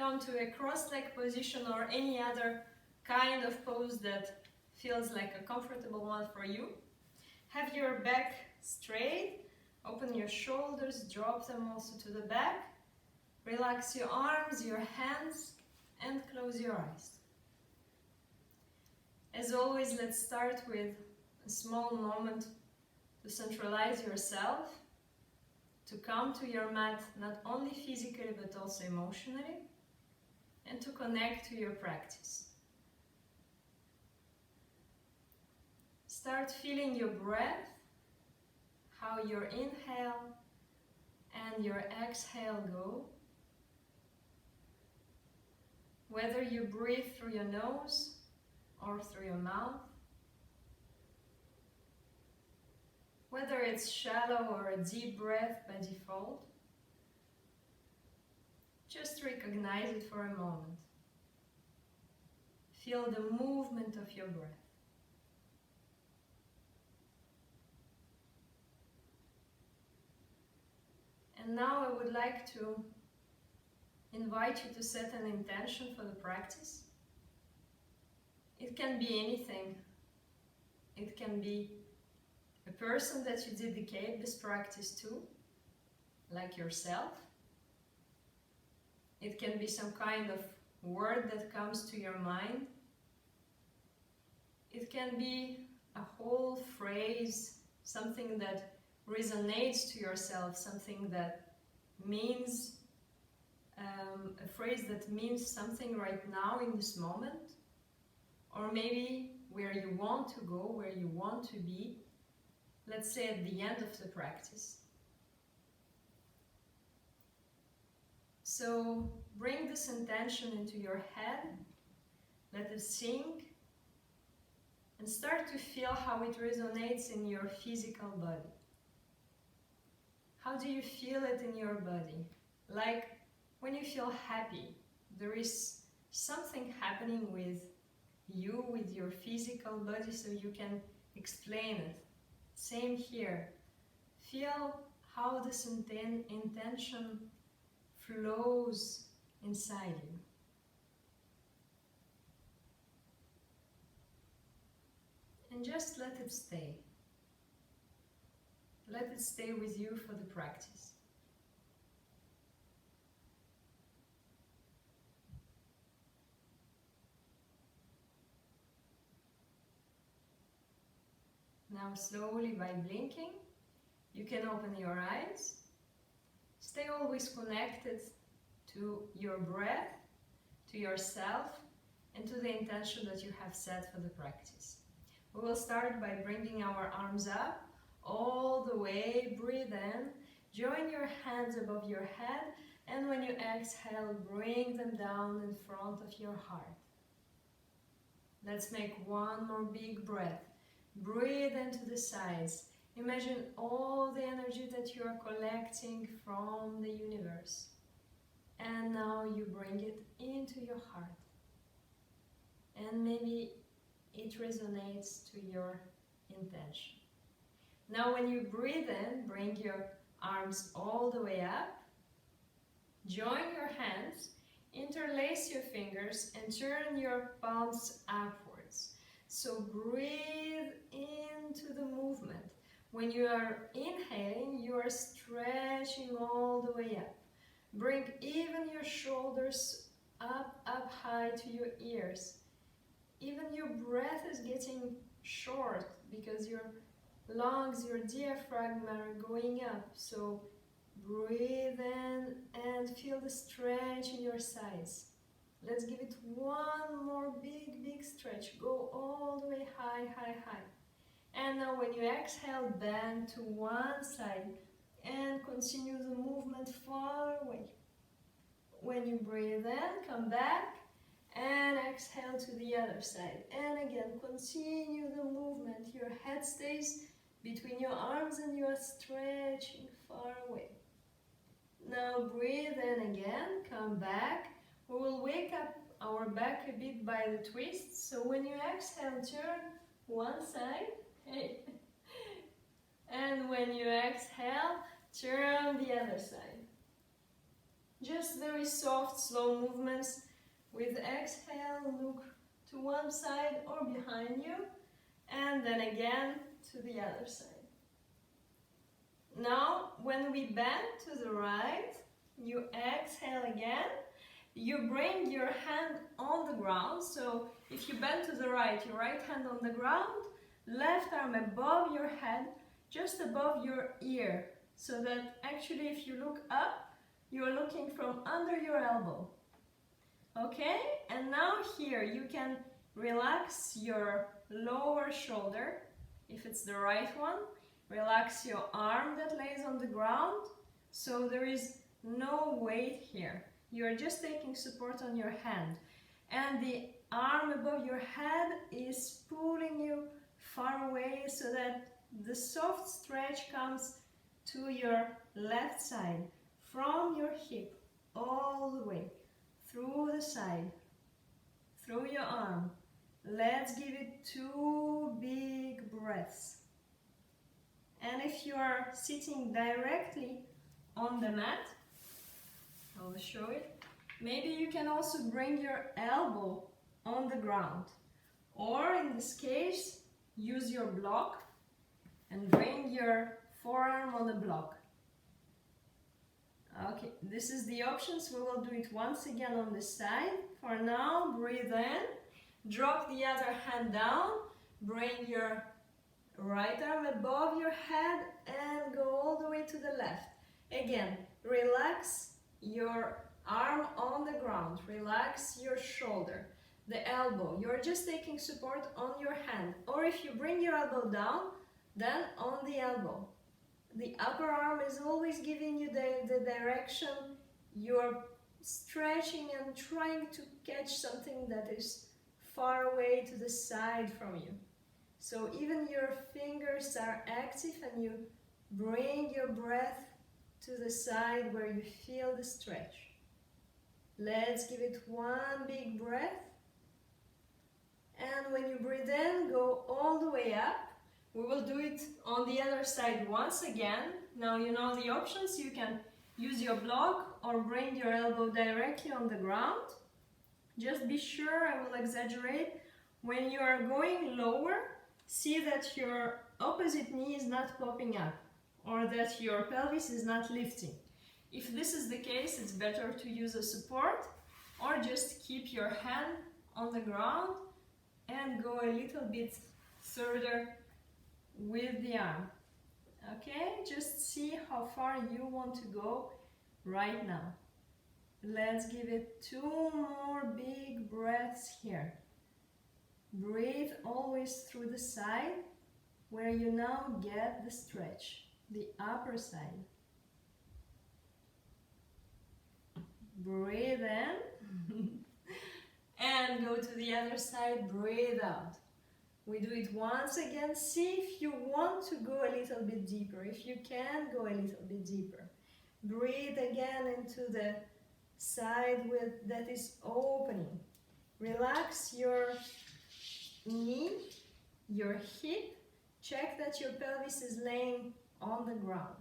come to a cross-leg position or any other kind of pose that feels like a comfortable one for you. Have your back straight, open your shoulders, drop them also to the back. Relax your arms, your hands, and close your eyes. As always, let's start with a small moment to centralize yourself, to come to your mat not only physically but also emotionally, and to connect to your practice. Start feeling your breath, how your inhale and your exhale go. Whether you breathe through your nose or through your mouth. Whether it's shallow or a deep breath by default. Just recognize it for a moment. Feel the movement of your breath. And now I would like to invite you to set an intention for the practice. It can be anything. It can be a person that you dedicate this practice to, like yourself. It can be some kind of word that comes to your mind. It can be a whole phrase, something that resonates to yourself, something that means, a phrase that means something right now in this moment, or maybe where you want to go, where you want to be, let's say at the end of the practice. So bring this intention into your head, let it sink, and start to feel how it resonates in your physical body. How do you feel it in your body? Like when you feel happy, there is something happening with you, with your physical body, so you can explain it. Same here. Feel how this intention flows inside you. And just let it stay. Let it stay with you for the practice. Now slowly, by blinking, you can open your eyes. Stay always connected to your breath, to yourself, and to the intention that you have set for the practice. We will start by bringing our arms up all the way. Breathe in, join your hands above your head, and when you exhale, bring them down in front of your heart. Let's make one more big breath. Breathe into the sides. Imagine all the energy that you are collecting from the universe. And now you bring it into your heart. And maybe it resonates to your intention. Now when you breathe in, bring your arms all the way up. Join your hands, interlace your fingers, and turn your palms upwards. So breathe into the movement. When you are inhaling, you are stretching all the way up. Bring even your shoulders up high to your ears. Even your breath is getting short because your lungs, your diaphragm are going up. So breathe in and feel the stretch in your sides. Let's give it one more big stretch. Go all the way high. And now when you exhale, bend to one side and continue the movement far away. When you breathe in, come back and exhale to the other side. And again, continue the movement. Your head stays between your arms and you are stretching far away. Now breathe in again, come back. We will wake up our back a bit by the twist. So when you exhale, turn one side. Hey. And when you exhale, turn the other side. Just very soft, slow movements. With exhale, look to one side or behind you, and then again to the other side. Now, when we bend to the right, you exhale again. You bring your hand on the ground. So if you bend to the right, your right hand on the ground, left arm above your head, just above your ear. So that actually if you look up, you're looking from under your elbow. Okay? And now here you can relax your lower shoulder, if it's the right one. Relax your arm that lays on the ground, so there is no weight here. You're just taking support on your hand. And the arm above your head is pulling you far away so that the soft stretch comes to your left side, from your hip all the way, through the side, through your arm. Let's give it 2 big breaths. And if you are sitting directly on the mat, I'll show it. Maybe you can also bring your elbow on the ground. Or in this case, use your block and bring your forearm on the block. Okay, this is the options. We will do it once again on this side. For now, breathe in, drop the other hand down, bring your right arm above your head and go all the way to the left. Again, relax your arm on the ground, relax your shoulder, the elbow. You're just taking support on your hand. Or if you bring your elbow down, then on the elbow. The upper arm is always giving you the direction. You're stretching and trying to catch something that is far away to the side from you. So even your fingers are active and you bring your breath to the side where you feel the stretch. Let's give it 1 big breath. And when you breathe in, go all the way up. We will do it on the other side once again. Now you know the options. You can use your block or bring your elbow directly on the ground. Just be sure, I will exaggerate, when you are going lower, see that your opposite knee is not popping up or that your pelvis is not lifting. If this is the case, it's better to use a support or just keep your hand on the ground and go a little bit further with the arm. Okay, just see how far you want to go right now. Let's give it 2 more big breaths here. Breathe always through the side where you now get the stretch, the upper side. Breathe in and go to the other side, breathe out. We do it once again. See if you want to go a little bit deeper. If you can, go a little bit deeper. Breathe again into the side that is opening. Relax your knee, your hip. Check that your pelvis is laying on the ground.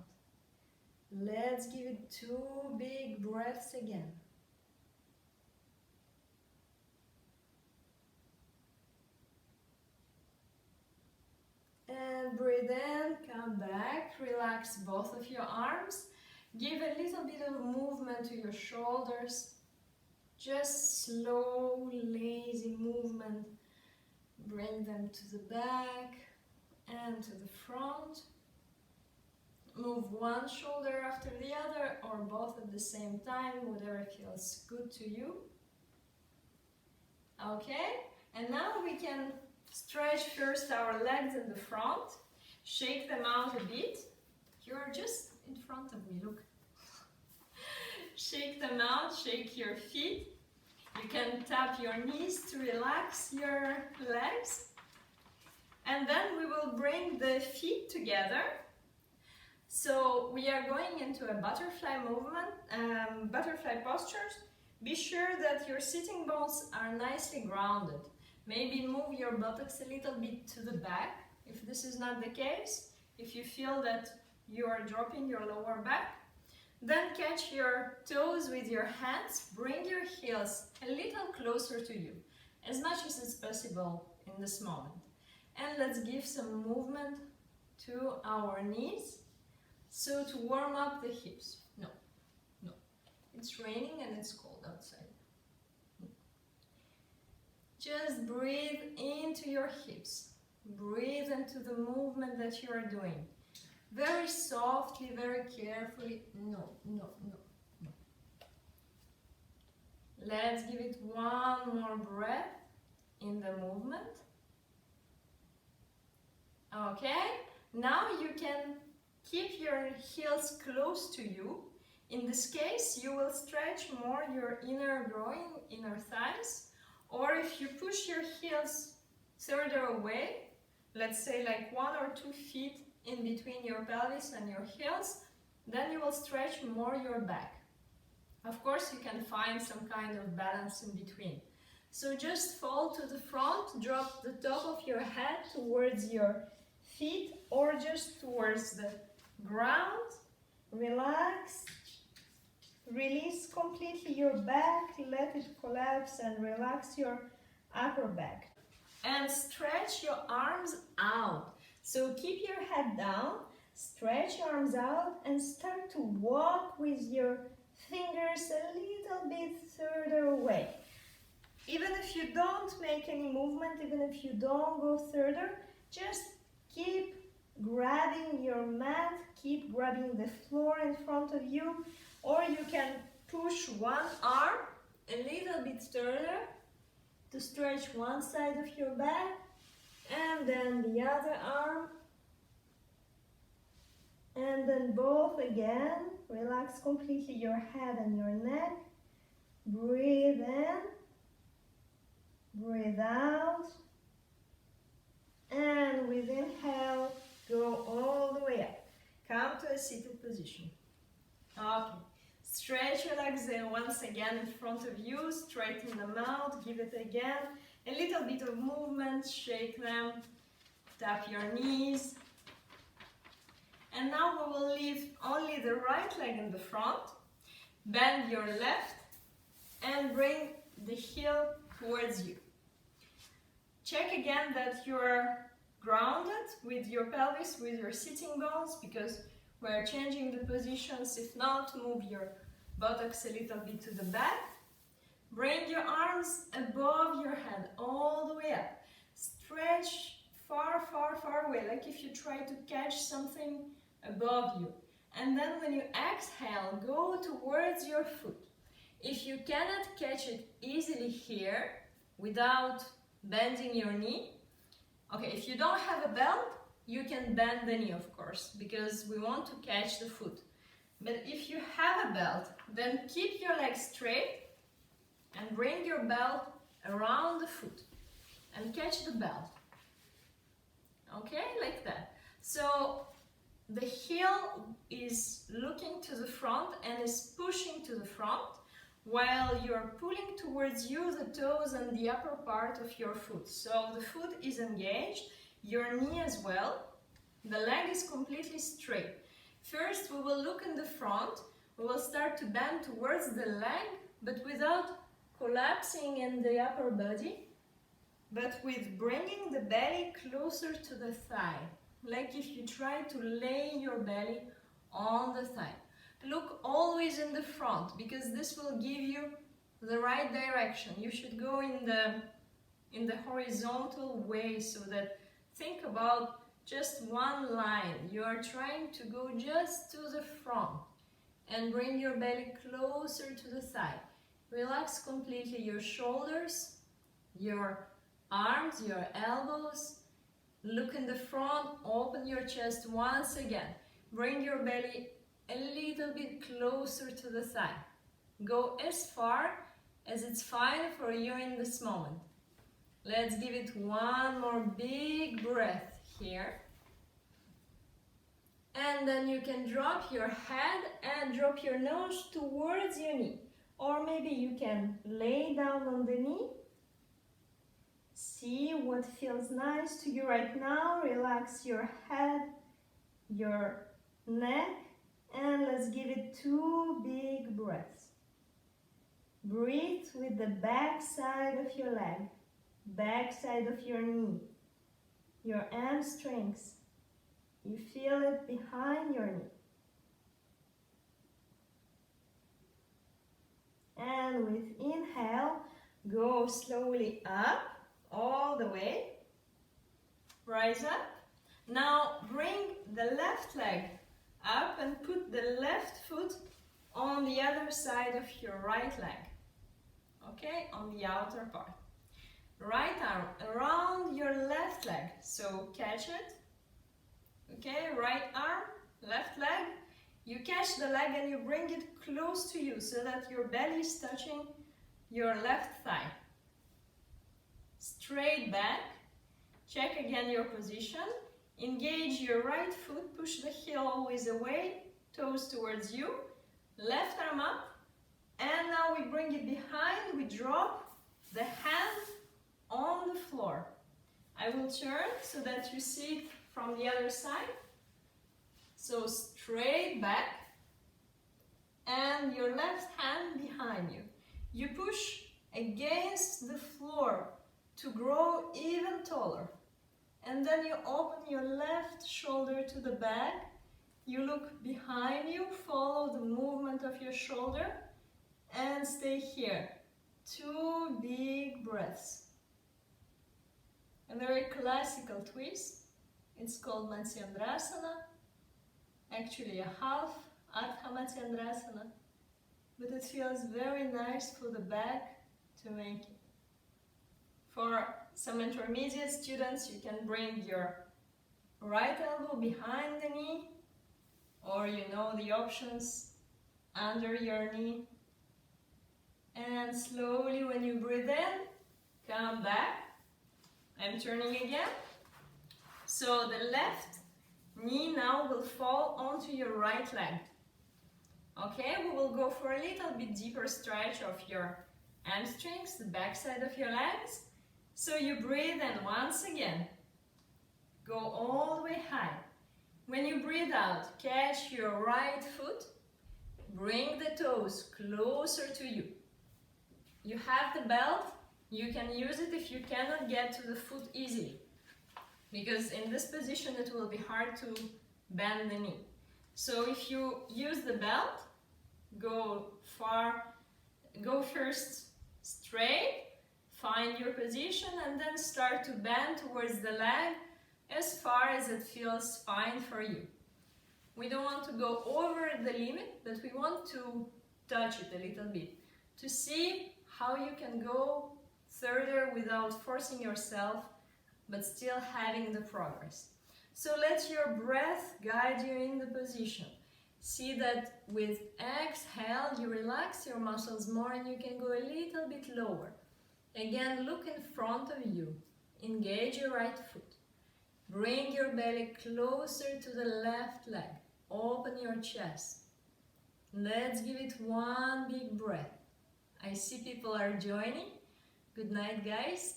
Let's give it 2 big breaths again. And breathe in, come back, relax both of your arms. Give a little bit of movement to your shoulders. Just slow, lazy movement. Bring them to the back and to the front. Move one shoulder after the other or both at the same time, whatever feels good to you. Okay, and now we can stretch first our legs in the front. Shake them out a bit. You're just in front of me, look. Shake them out, shake your feet. You can tap your knees to relax your legs. And then we will bring the feet together. So we are going into a butterfly movement, butterfly postures. Be sure that your sitting bones are nicely grounded. Maybe move your buttocks a little bit to the back if this is not the case. If you feel that you are dropping your lower back, Then catch your toes with your hands, bring your heels a little closer to you, as much as it's possible in this moment. And let's give some movement to our knees, so to warm up the hips. No, no, it's raining and it's cold outside. Just breathe into your hips, breathe into the movement that you are doing. Very softly, very carefully. No, no, no, no. Let's give it one more breath in the movement. Okay, now you can keep your heels close to you. In this case, you will stretch more your inner groin, inner thighs. Or if you push your heels further away, let's say like 1 or 2 feet in between your pelvis and your heels, then you will stretch more your back. Of course, you can find some kind of balance in between. So just fall to the front, drop the top of your head towards your feet or just towards the ground. Relax. Release completely your back, let it collapse and relax your upper back. And stretch your arms out. So keep your head down, stretch your arms out and start to walk with your fingers a little bit further away. Even if you don't make any movement, even if you don't go further, just keep grabbing your mat, keep grabbing the floor in front of you, or you can push one arm a little bit further to stretch one side of your back, and then the other arm, and then both again. Relax completely your head and your neck. Breathe in, breathe out, and with inhale, go all the way up. Come to a seated position. Okay. Stretch your legs once again in front of you, straighten them out, give it again. A little bit of movement, shake them, tap your knees. And now we will leave only the right leg in the front. Bend your left and bring the heel towards you. Check again that you're grounded with your pelvis, with your sitting bones, because we're changing the positions. If not, move your buttocks a little bit to the back. Bring your arms above your head, all the way up. Stretch far, far, far away, like if you try to catch something above you. And then when you exhale, go towards your foot. If you cannot catch it easily here, without bending your knee, okay, if you don't have a belt, you can bend the knee, of course, because we want to catch the foot. But if you have a belt, then keep your legs straight and bring your belt around the foot and catch the belt. Okay, like that. So the heel is looking to the front and is pushing to the front, while you're pulling towards you the toes and the upper part of your foot. So the foot is engaged, your knee as well. The leg is completely straight. First, we will look in the front. We will start to bend towards the leg, but without collapsing in the upper body, but with bringing the belly closer to the thigh, like if you try to lay your belly on the thigh. Look always in the front, because this will give you the right direction. You should go in the horizontal way, so that think about just one line. You are trying to go just to the front and bring your belly closer to the thigh. Relax completely your shoulders, your arms, your elbows. Look in the front, open your chest once again. Bring your belly a little bit closer to the thigh. Go as far as it's fine for you in this moment. Let's give it one more big breath here. And then you can drop your head and drop your nose towards your knee. Or maybe you can lay down on the knee. See what feels nice to you right now. Relax your head, your neck, And let's give it 2 big breaths. Breathe with the back side of your leg, back side of your knee, your hamstrings. You feel it behind your knee. And with inhale, go slowly up, all the way. Rise up. Now bring the left leg up and put the left foot on the other side of your right leg. Okay, on the outer part. Right arm around your left leg, so catch it. Okay, right arm, left leg. You catch the leg and you bring it close to you so that your belly is touching your left thigh. Straight back. Check again your position. Engage your right foot. Push the heel always away. Toes towards you. Left arm up. And now we bring it behind. We drop the hand on the floor. I will turn so that you see it from the other side. So straight back and your left hand behind you. You push against the floor to grow even taller. And then you open your left shoulder to the back. You look behind you, follow the movement of your shoulder and stay here. 2 big breaths. A very classical twist. It's called Matsyendrasana. Actually a half Ardha Matsyendrasana, but it feels very nice for the back to make it. For some intermediate students, you can bring your right elbow behind the knee, or you know the options under your knee. And slowly when you breathe in, come back. I'm turning again. So the left knee now will fall onto your right leg. Okay, we will go for a little bit deeper stretch of your hamstrings, the back side of your legs. So you breathe in once again. Go all the way high. When you breathe out, catch your right foot. Bring the toes closer to you. You have the belt. You can use it if you cannot get to the foot easily, because in this position it will be hard to bend the knee. So if you use the belt, go first straight, find your position, and then start to bend towards the leg as far as it feels fine for you. We don't want to go over the limit, but we want to touch it a little bit to see how you can go further without forcing yourself, but still having the progress. So let your breath guide you in the position. See that with exhale, you relax your muscles more and you can go a little bit lower. Again, look in front of you. Engage your right foot. Bring your belly closer to the left leg. Open your chest. Let's give it 1 big breath. I see people are joining. Good night, guys.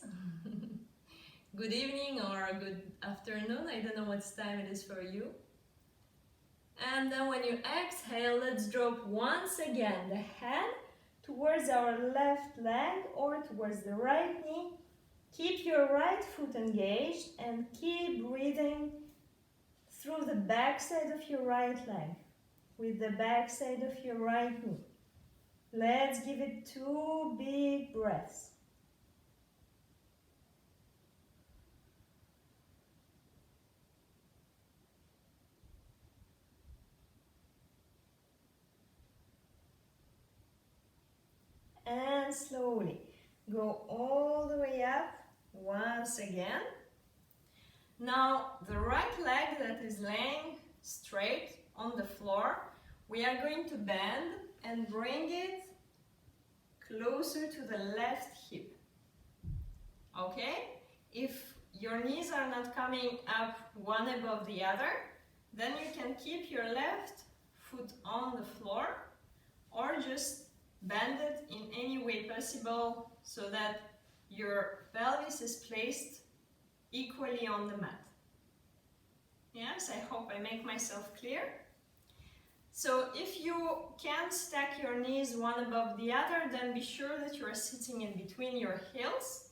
Good evening or good afternoon. I don't know what time it is for you. And then when you exhale, let's drop once again the hand towards our left leg or towards the right knee. Keep your right foot engaged and keep breathing through the back side of your right leg with the back side of your right knee. Let's give it 2 big breaths. And slowly go all the way up once again. Now the right leg that is laying straight on the floor, we are going to bend and bring it closer to the left hip. Okay? If your knees are not coming up one above the other, then you can keep your left foot on the floor or just bend it in any way possible so that your pelvis is placed equally on the mat. Yes, I hope I make myself clear. So if you can't stack your knees one above the other, then be sure that you are sitting in between your heels.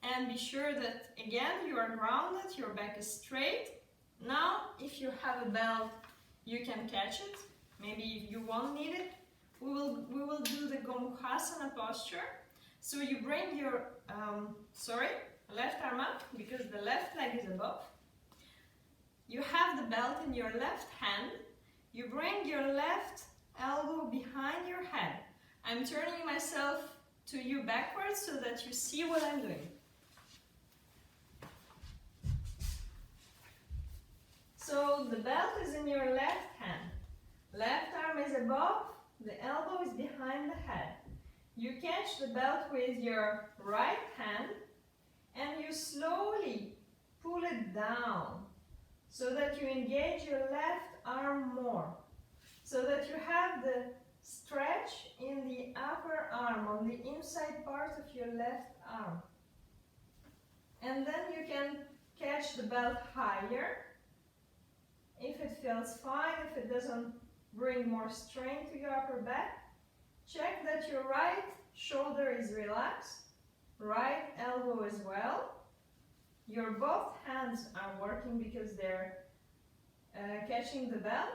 And be sure that, again, you are grounded, your back is straight. Now, if you have a belt, you can catch it. Maybe if you won't need it, we will do the Gomukhasana posture. So you bring your, left arm up, because the left leg is above. You have the belt in your left hand. You bring your left elbow behind your head. I'm turning myself to you backwards so that you see what I'm doing. So the belt is in your left hand. Left arm is above, the elbow is behind the head. You catch the belt with your right hand and you slowly pull it down so that you engage your left arm more. So that you have the stretch in the upper arm, on the inside part of your left arm. And then you can catch the belt higher. If it feels fine, if it doesn't bring more strain to your upper back, check that your right shoulder is relaxed, right elbow as well. Your both hands are working because they're catching the belt,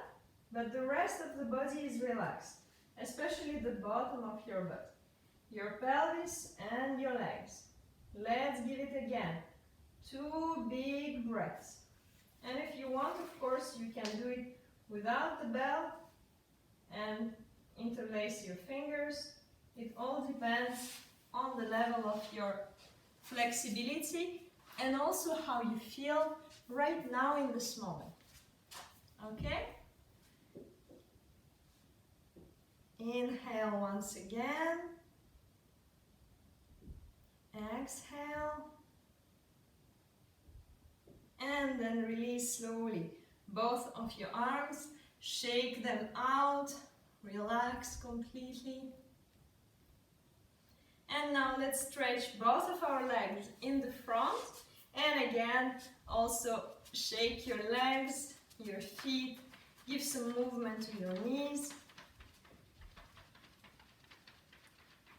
but the rest of the body is relaxed, especially the bottom of your butt, your pelvis and your legs. Let's give it again. 2 big breaths. And if you want, of course, you can do it without the belt and interlace your fingers. It all depends on the level of your flexibility and also how you feel right now in this moment. Okay? Inhale once again. Exhale. And then release slowly both of your arms, shake them out, relax completely. And now let's stretch both of our legs in the front, and again also shake your legs, your feet, give some movement to your knees.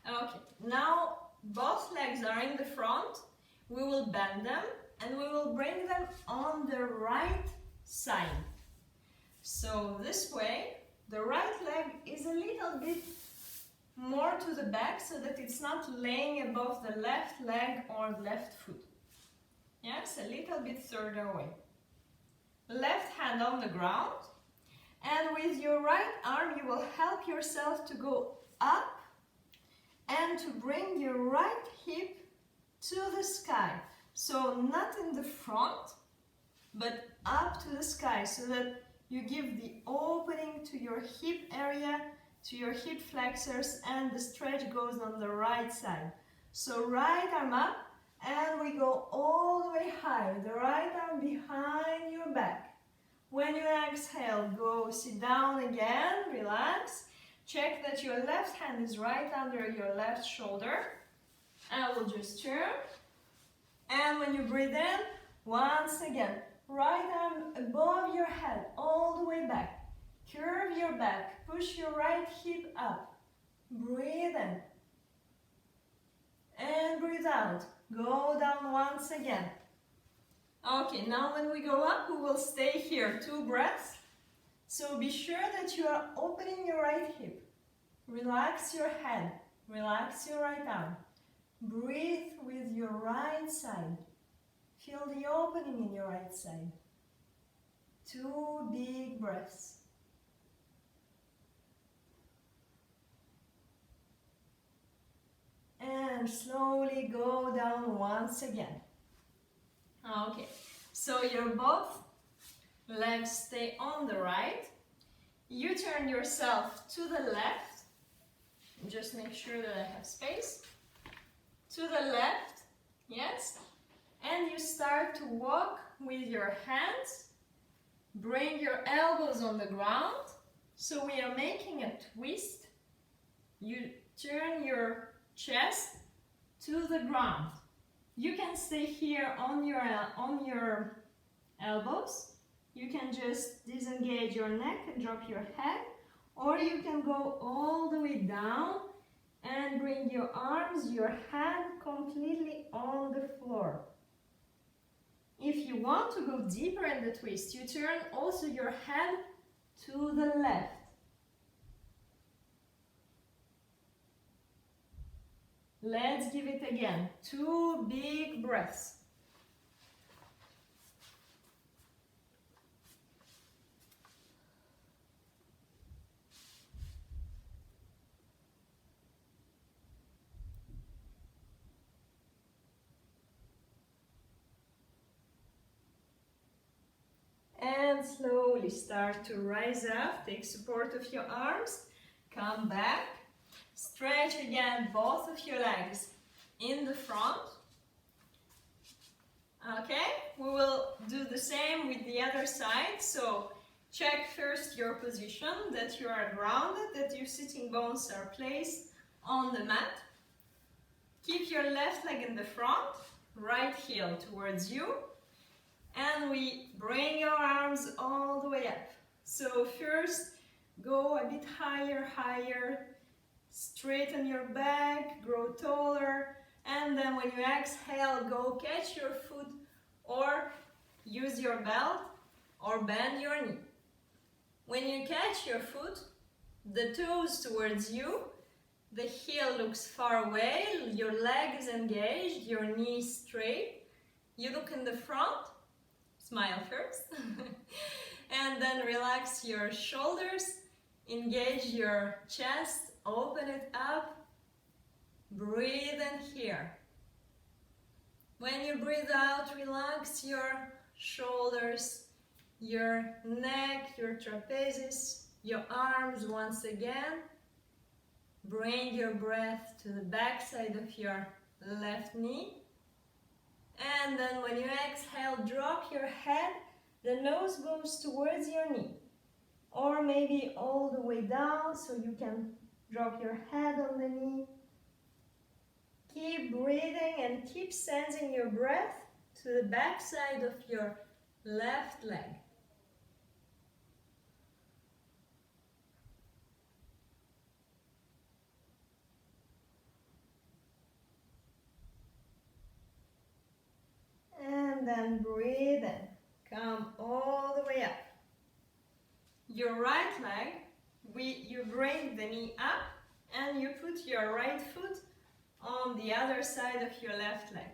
Okay, now both legs are in the front, we will bend them and we will bring them on the right side. So this way, the right leg is a little bit more to the back so that it's not laying above the left leg or left foot. Yes, a little bit further away. Left hand on the ground, and with your right arm you will help yourself to go up and to bring your right hip to the sky. So not in the front, but up to the sky so that you give the opening to your hip area, to your hip flexors, and the stretch goes on the right side. So right arm up, and we go all the way high, the right arm behind your back. When you exhale, go sit down again, relax. Check that your left hand is right under your left shoulder. I will just turn. And when you breathe in, once again, right arm above your head, all the way back. Curve your back, push your right hip up. Breathe in. And breathe out. Go down once again. Okay, now when we go up, we will stay here 2 breaths. So be sure that you are opening your right hip. Relax your head. Relax your right arm. Breathe with your right side. Feel the opening in your right side. 2 big breaths. And slowly go down once again. Okay, so your both legs stay on the right. You turn yourself to the left. Just make sure that I have space. To the left, yes. And you start to walk with your hands. Bring your elbows on the ground. So we are making a twist. You turn your chest to the ground. You can stay here on your elbows. you can just disengage your neck and drop your head, or you can go all the way down and bring your arms, your hand completely on the floor. If you want to go deeper in the twist, you turn also your head to the left. Let's give it again. 2 big breaths. And slowly start to rise up. Take support of your arms. Come back. Stretch again both of your legs in the front. Okay, we will do the same with the other side. So check first your position, that you are grounded, that your sitting bones are placed on the mat. Keep your left leg in the front, right heel towards you. And we bring your arms all the way up. So first, go a bit higher, higher. Straighten your back, grow taller. And then when you exhale, go catch your foot or use your belt or bend your knee. When you catch your foot, the toes towards you, the heel looks far away, your leg is engaged, your knee straight. You look in the front. Smile first, and then relax your shoulders, engage your chest, open it up, breathe in here. When you breathe out, relax your shoulders, your neck, your trapezius, your arms once again. Bring your breath to the back side of your left knee. And then when you exhale, drop your head, the nose goes towards your knee. Or maybe all the way down, so you can drop your head on the knee. Keep breathing and keep sending your breath to the back side of your left leg. And then breathe in. Come all the way up. Your right leg, you bring the knee up and you put your right foot on the other side of your left leg.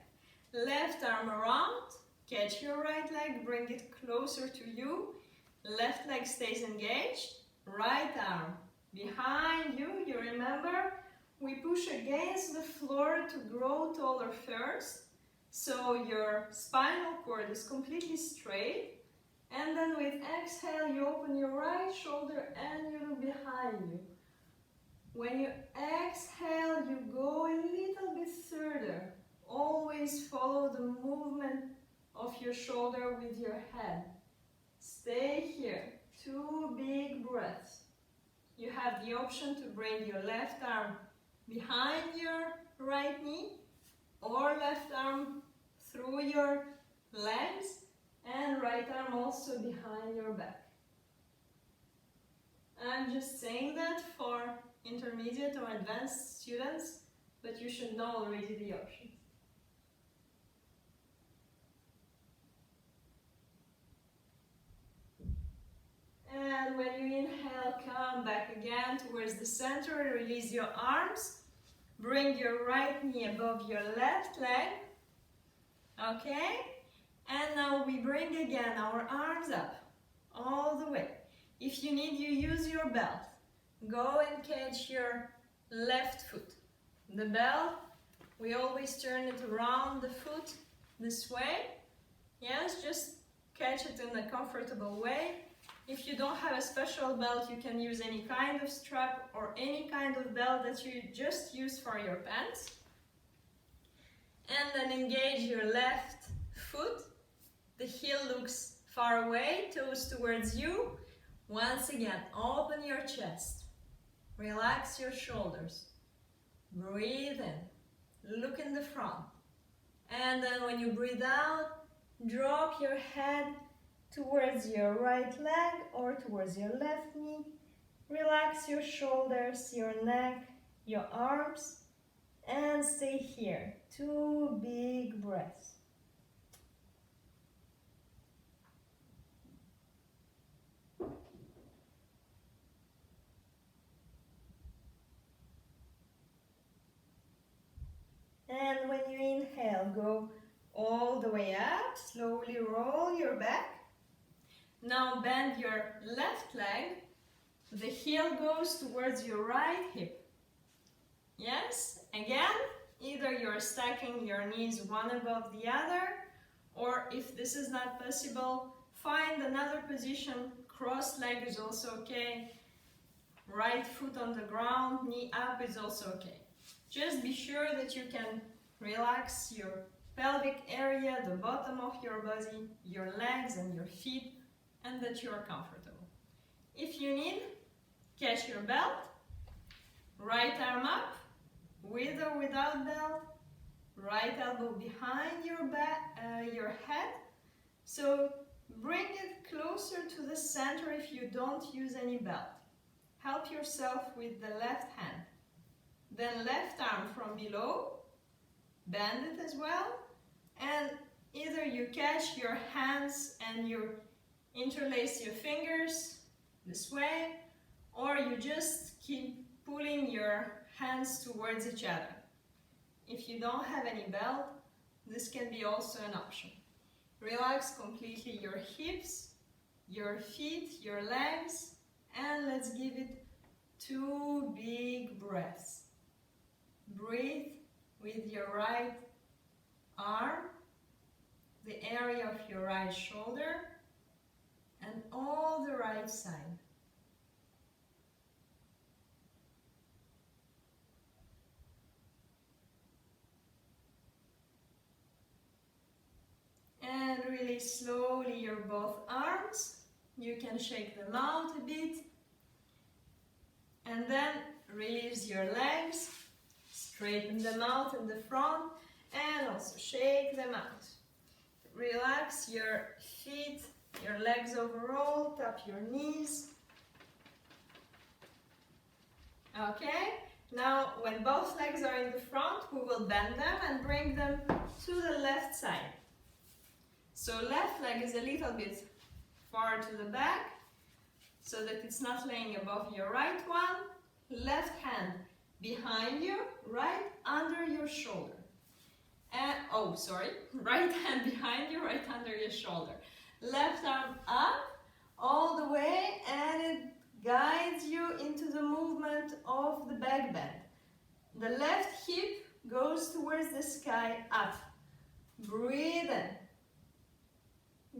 Left arm around, catch your right leg, bring it closer to you. Left leg stays engaged. Right arm behind you. You remember, we push against the floor to grow taller first. So your spinal cord is completely straight. And then with exhale, you open your right shoulder and you look behind you. When you exhale, you go a little bit further. Always follow the movement of your shoulder with your head. Stay here. 2 big breaths. You have the option to bring your left arm behind your right knee or left arm through your legs and right arm also behind your back. I'm just saying that for intermediate or advanced students, but you should know already the options. And when you inhale, come back again towards the center, release your arms, bring your right knee above your left leg, okay? And now we bring again our arms up, all the way. If you need, you use your belt. Go and catch your left foot. The belt, we always turn it around the foot this way. Yes, just catch it in a comfortable way. If you don't have a special belt, you can use any kind of strap or any kind of belt that you just use for your pants. And then engage your left foot. The heel looks far away, toes towards you. Once again, open your chest. Relax your shoulders. Breathe in. Look in the front. And then when you breathe out, drop your head towards your right leg or towards your left knee. Relax your shoulders, your neck, your arms, and stay here. 2 big breaths. And when you inhale, go all the way up, slowly roll your back. Now bend your left leg. The heel goes towards your right hip. Yes, again, either you're stacking your knees one above the other, or if this is not possible, find another position. Crossed leg is also okay. Right foot on the ground, knee up is also okay. Just be sure that you can relax your pelvic area, the bottom of your body, your legs and your feet, and that you're comfortable. If you need, catch your belt, right arm up, with or without belt, right elbow behind your back, your head. So bring it closer to the center if you don't use any belt. Help yourself with the left hand. Then left arm from below, bend it as well, and either you catch your hands and you interlace your fingers this way, or you just keep pulling your hands towards each other. If you don't have any belt, this can be also an option. Relax completely your hips, your feet, your legs, and let's give it 2 big breaths. Breathe with your right arm, the area of your right shoulder, and all the right side. And release slowly your both arms. You can shake them out a bit. And then release your legs. Straighten them out in the front and also shake them out. Relax your feet, your legs overall, tap your knees. Okay, now when both legs are in the front, we will bend them and bring them to the left side. So left leg is a little bit far to the back, so that it's not laying above your right one. Left hand behind you, right under your shoulder. And, right hand behind you, right under your shoulder. Left arm up, all the way, and it guides you into the movement of the back bend. The left hip goes towards the sky, up. Breathe in.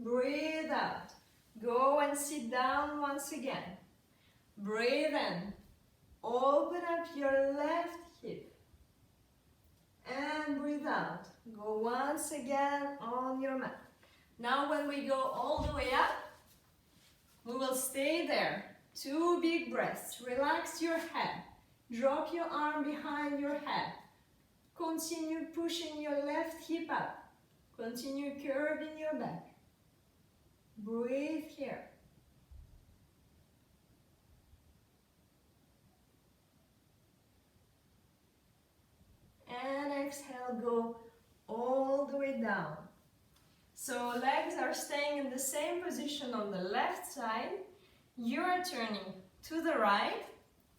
Breathe out. Go and sit down once again. Breathe in. Open up your left hip. And breathe out. Go once again on your mat. Now when we go all the way up, we will stay there. 2 big breaths. Relax your head. Drop your arm behind your head. Continue pushing your left hip up. Continue curving your back. Breathe here. And exhale, go all the way down. So legs are staying in the same position on the left side. You are turning to the right.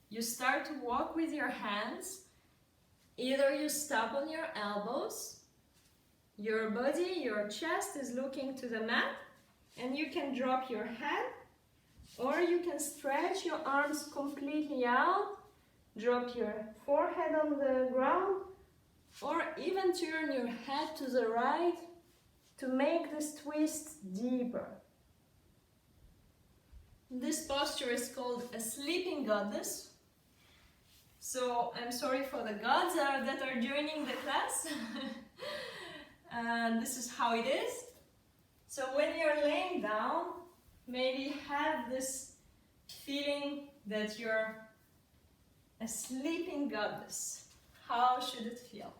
You start to walk with your hands. Either you stop on your elbows. Your body, your chest is looking to the mat. And you can drop your head. Or you can stretch your arms completely out. Drop your forehead on the ground. Or even turn your head to the right to make this twist deeper. This posture is called a sleeping goddess. So I'm sorry for the gods that are joining the class. And this is how it is. So when you're laying down, maybe have this feeling that you're a sleeping goddess. How should it feel?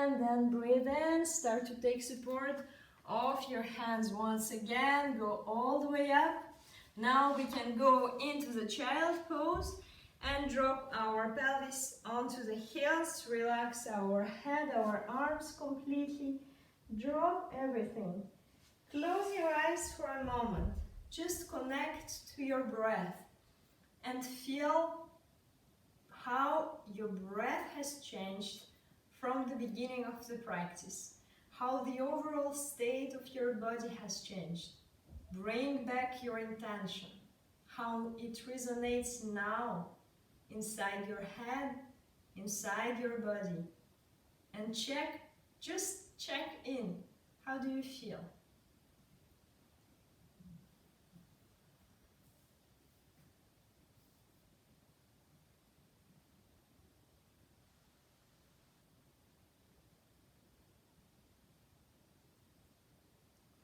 and then breathe in. Start to take support of your hands once again. Go all the way up. Now we can go into the child pose and drop our pelvis onto the heels. Relax our head, our arms completely. Drop everything. Close your eyes for a moment. Just connect to your breath and feel how your breath has changed from the beginning of the practice, how the overall state of your body has changed. Bring back your intention, how it resonates now inside your head, inside your body. And just check in. How do you feel?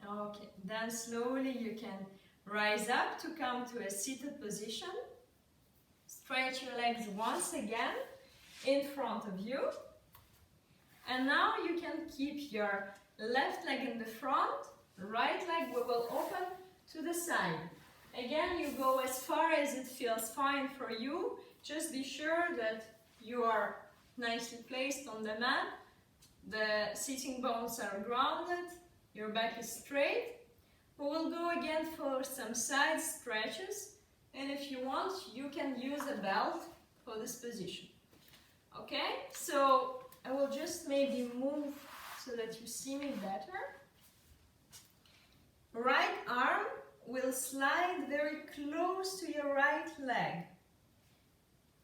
Okay, then slowly you can rise up to come to a seated position. Stretch your legs once again in front of you. And now you can keep your left leg in the front, right leg we will open to the side. Again, you go as far as it feels fine for you. Just be sure that you are nicely placed on the mat. The sitting bones are grounded. Your back is straight. We will go again for some side stretches. And if you want, you can use a belt for this position. Okay? So I will just maybe move so that you see me better. Right arm will slide very close to your right leg.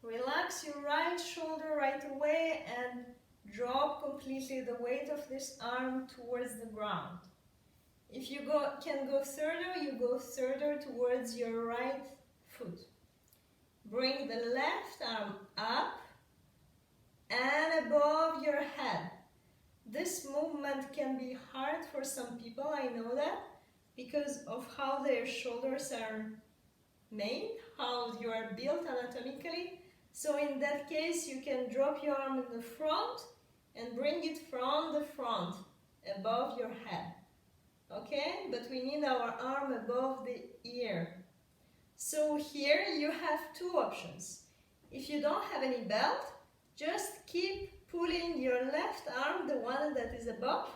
Relax your right shoulder right away and drop completely the weight of this arm towards the ground. If you can go further, you go further towards your right foot. Bring the left arm up and above your head. This movement can be hard for some people, I know that, because of how their shoulders are made, how you are built anatomically. So in that case, you can drop your arm in the front and bring it from the front, above your head. Okay? But we need our arm above the ear. So here you have two options. If you don't have any belt, just keep pulling your left arm, the one that is above,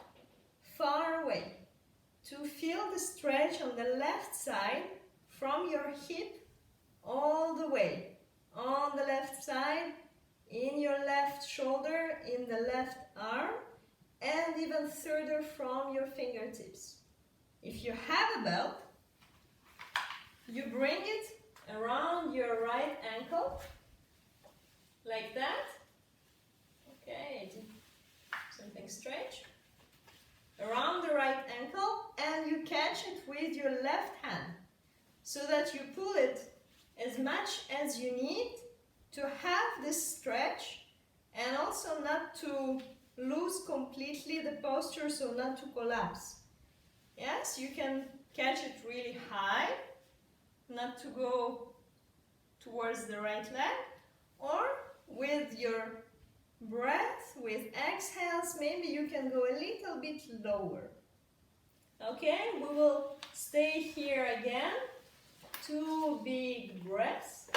far away, to feel the stretch on the left side from your hip all the way. On the left side, in your left shoulder, in the left arm, and even further from your fingertips. If you have a belt, you bring it around your right ankle, like that. Okay, something strange. Around the right ankle, and you catch it with your left hand, so that you pull it as much as you need to have this stretch, and also not to lose completely the posture, so not to collapse. Yes, you can catch it really high, not to go towards the right leg, or with your breath, with exhales, maybe you can go a little bit lower. Okay, we will stay here again. 2 big breaths.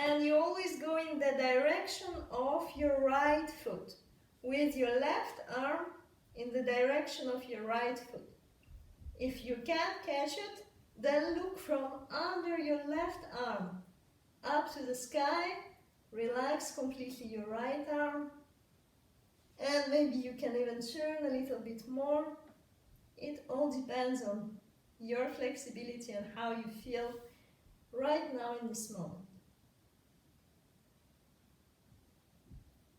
And you always go in the direction of your right foot, with your left arm in the direction of your right foot. If you can't catch it, then look from under your left arm up to the sky. Relax completely your right arm, and maybe you can even turn a little bit more. It all depends on your flexibility and how you feel right now in this moment.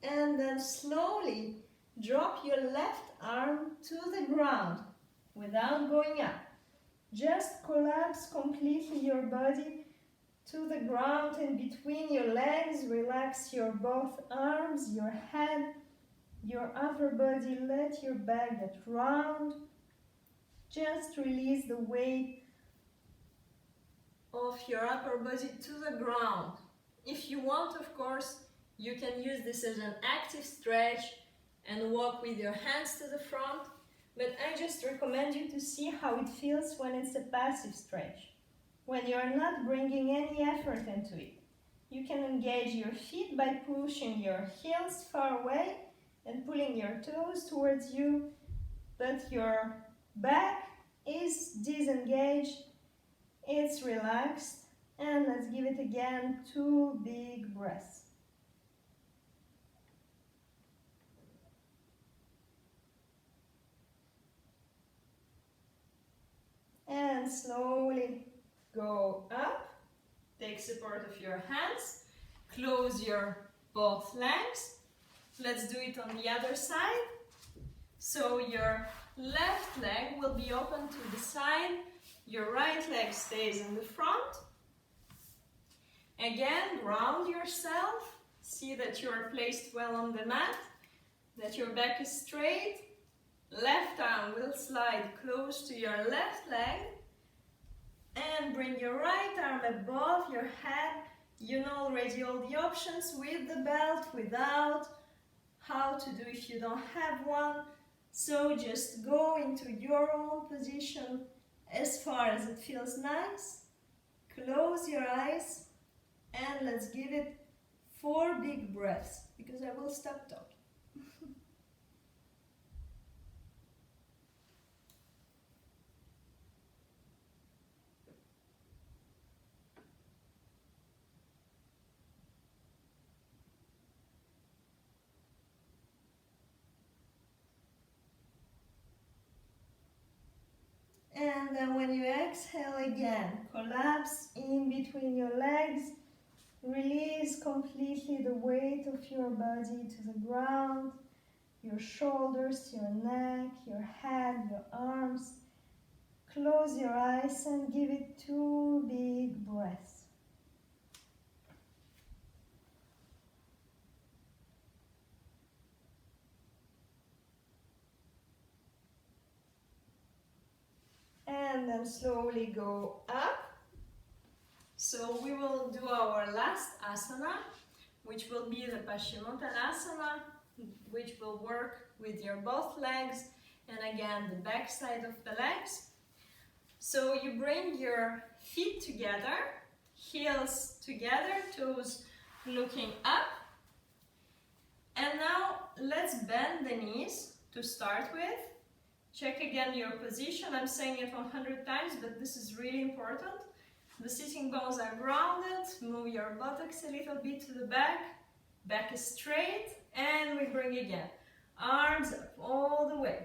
And then slowly drop your left arm to the ground without going up. Just collapse completely your body to the ground in between your legs. Relax your both arms, your head, your upper body. Let your back get round. Just release the weight of your upper body to the ground. If you want, of course, you can use this as an active stretch and walk with your hands to the front, but I just recommend you to see how it feels when it's a passive stretch, when you're not bringing any effort into it. You can engage your feet by pushing your heels far away and pulling your toes towards you, but your back is disengaged, it's relaxed, and let's give it again 2 big breaths. And slowly go up, take support of your hands, close your both legs. Let's do it on the other side. So your left leg will be open to the side, your right leg stays in the front. Again, ground yourself, see that you are placed well on the mat, that your back is straight. Left arm will slide close to your left leg and bring your right arm above your head. You know already all the options with the belt, without, how to do if you don't have one. So just go into your own position as far as it feels nice. Close your eyes and let's give it 4 big breaths because I will stop talking. And then when you exhale again, collapse in between your legs, release completely the weight of your body to the ground, your shoulders, your neck, your head, your arms. Close your eyes and give it 2 big breaths. And then slowly go up. So we will do our last asana, which will be the Paschimottanasana, which will work with your both legs and again the back side of the legs. So you bring your feet together, heels together, toes looking up. And now let's bend the knees to start with. Check again your position. I'm saying it 100 times, but this is really important. The sitting bones are grounded. Move your buttocks a little bit to the back. Back is straight. And we bring again. Arms up all the way.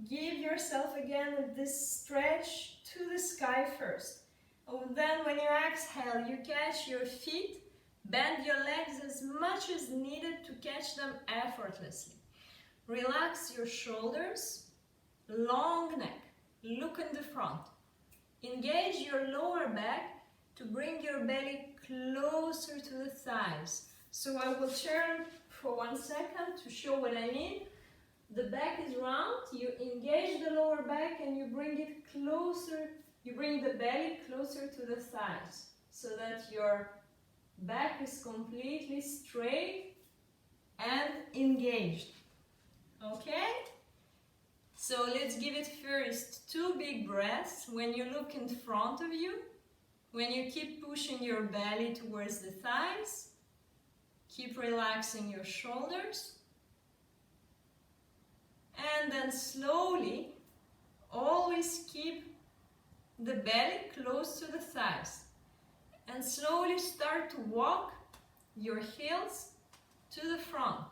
Give yourself again this stretch to the sky first. And then when you exhale, you catch your feet. Bend your legs as much as needed to catch them effortlessly. Relax your shoulders. Long neck, look in the front. Engage your lower back to bring your belly closer to the thighs. So I will turn for 1 second to show what I mean. The back is round, you engage the lower back and you bring it closer, you bring the belly closer to the thighs so that your back is completely straight and engaged. Okay? So let's give it first 2 big breaths when you look in front of you, when you keep pushing your belly towards the thighs, keep relaxing your shoulders, and then slowly, always keep the belly close to the thighs, and slowly start to walk your heels to the front.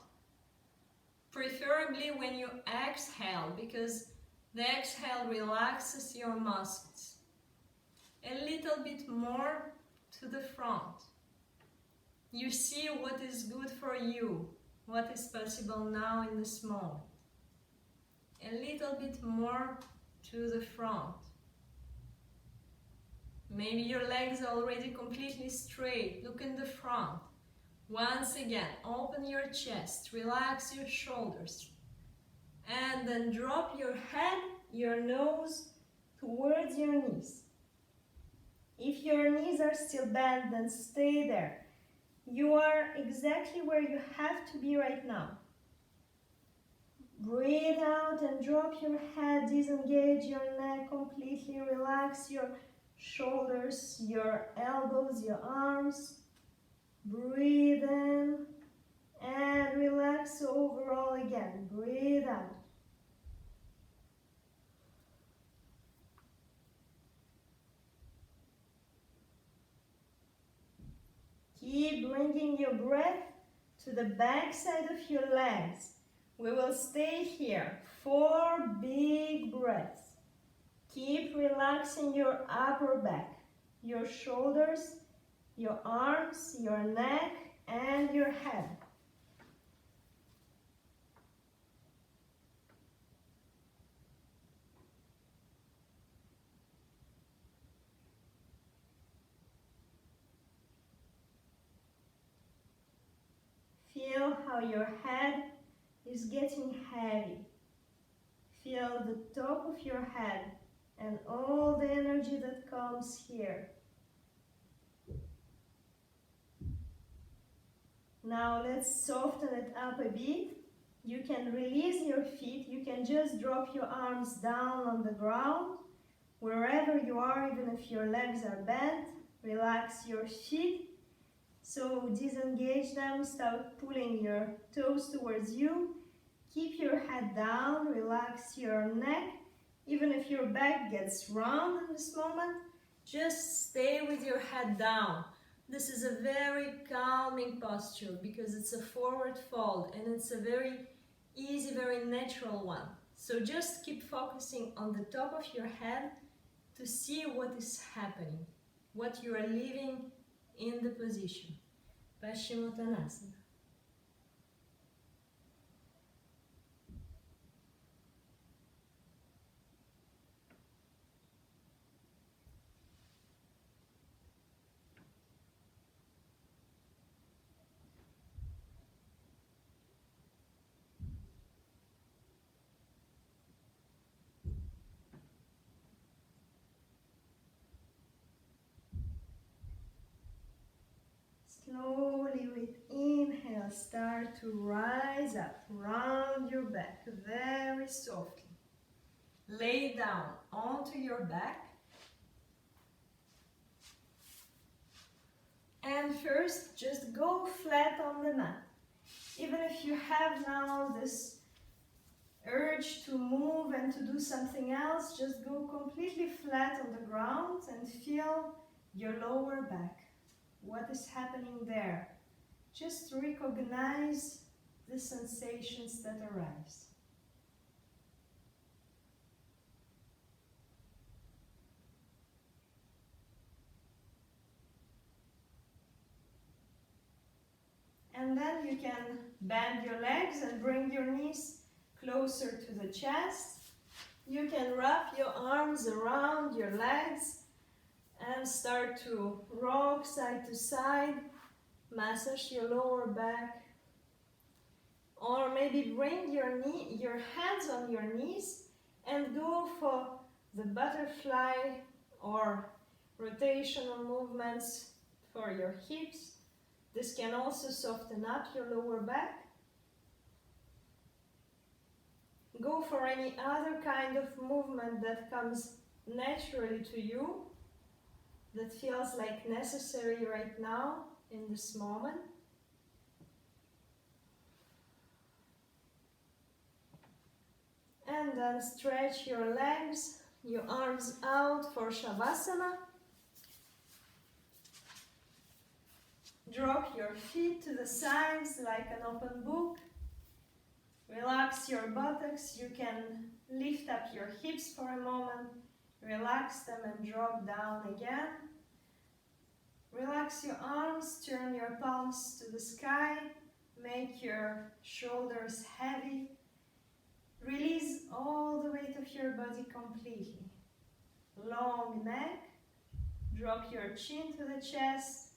Preferably when you exhale, because the exhale relaxes your muscles. A little bit more to the front. You see what is good for you, what is possible now in this moment. A little bit more to the front. Maybe your legs are already completely straight. Look in the front. Once again, open your chest, relax your shoulders, and then drop your head, your nose towards your knees. If your knees are still bent, then stay there. You are exactly where you have to be right now. Breathe out and drop your head, disengage your neck completely, relax your shoulders, your elbows, your arms. Breathe in and relax overall again. Breathe out. Keep bringing your breath to the back side of your legs. We will stay here. 4 big breaths. Keep relaxing your upper back, your shoulders, your arms, your neck, and your head. Feel how your head is getting heavy. Feel the top of your head and all the energy that comes here. Now let's soften it up a bit. You can release your feet. You can just drop your arms down on the ground. Wherever you are, even if your legs are bent, relax your feet. So disengage them, start pulling your toes towards you. Keep your head down, relax your neck. Even if your back gets round in this moment, just stay with your head down. This is a very calming posture because it's a forward fold and it's a very easy, very natural one. So just keep focusing on the top of your head to see what is happening, what you are leaving in the position. Paschimottanasana. Slowly with inhale, start to rise up, round your back very softly. Lay down onto your back. And first, just go flat on the mat. Even if you have now this urge to move and to do something else, just go completely flat on the ground and feel your lower back. What is happening there? Just recognize the sensations that arise. And then you can bend your legs and bring your knees closer to the chest. You can wrap your arms around your legs and start to rock side to side, massage your lower back. Or maybe bring your hands on your knees and go for the butterfly or rotational movements for your hips. This can also soften up your lower back. Go for any other kind of movement that comes naturally to you, that feels like necessary right now in this moment. And then stretch your legs, your arms out for Shavasana. Drop your feet to the sides like an open book. Relax your buttocks. You can lift up your hips for a moment. Relax them and drop down again. Relax your arms. Turn your palms to the sky. Make your shoulders heavy. Release all the weight of your body completely. Long neck. Drop your chin to the chest.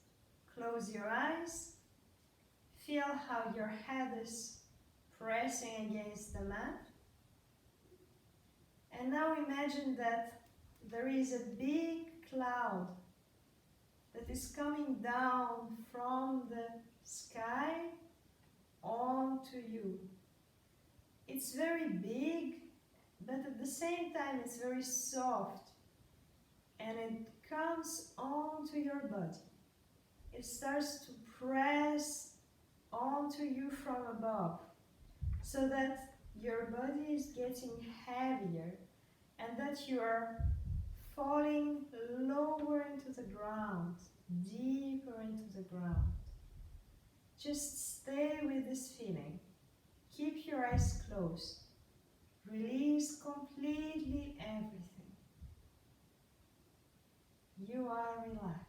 Close your eyes. Feel how your head is pressing against the mat. And now imagine that there is a big cloud that is coming down from the sky onto you. It's very big, but at the same time it's very soft, and it comes onto your body. It starts to press onto you from above, so that your body is getting heavier and that you are falling lower into the ground, deeper into the ground. Just stay with this feeling. Keep your eyes closed. Release completely everything. You are relaxed.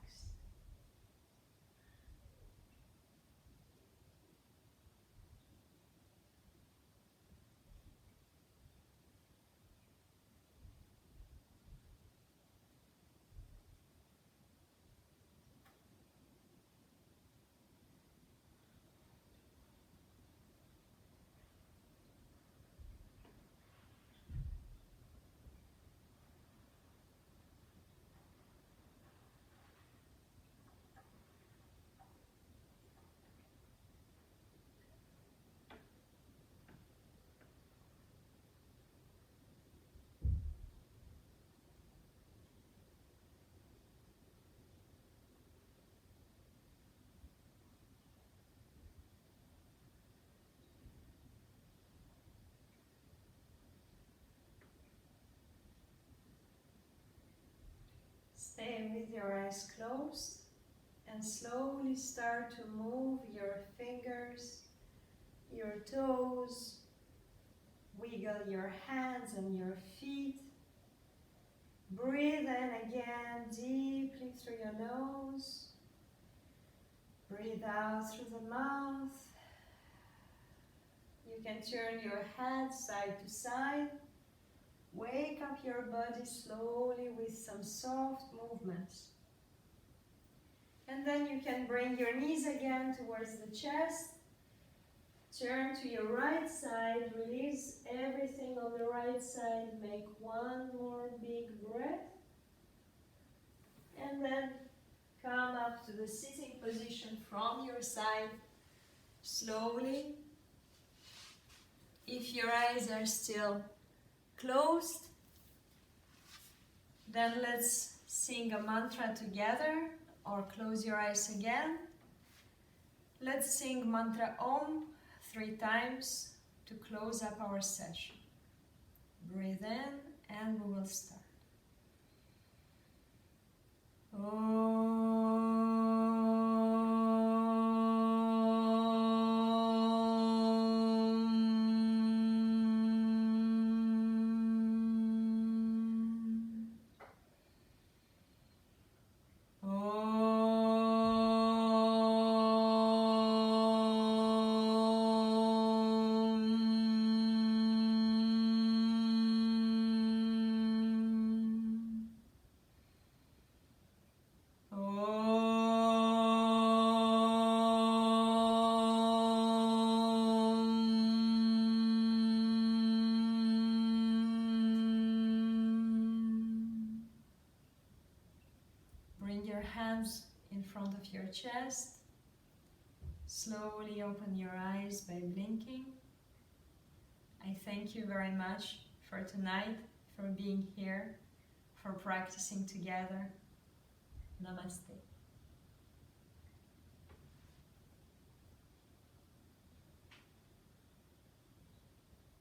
Stay with your eyes closed and slowly start to move your fingers, your toes, wiggle your hands and your feet. Breathe in again deeply through your nose. Breathe out through the mouth. You can turn your head side to side. Wake up your body slowly with some soft movements. And then you can bring your knees again towards the chest. Turn to your right side. Release everything on the right side. Make one more big breath. And then come up to the sitting position from your side. Slowly. If your eyes are still closed, then let's sing a mantra together, or close your eyes again. Let's sing mantra Om 3 times to close up our session. Breathe in and we will start. Bring your hands in front of your chest. Slowly open your eyes by blinking. I thank you very much for tonight, for being here, for practicing together. Namaste.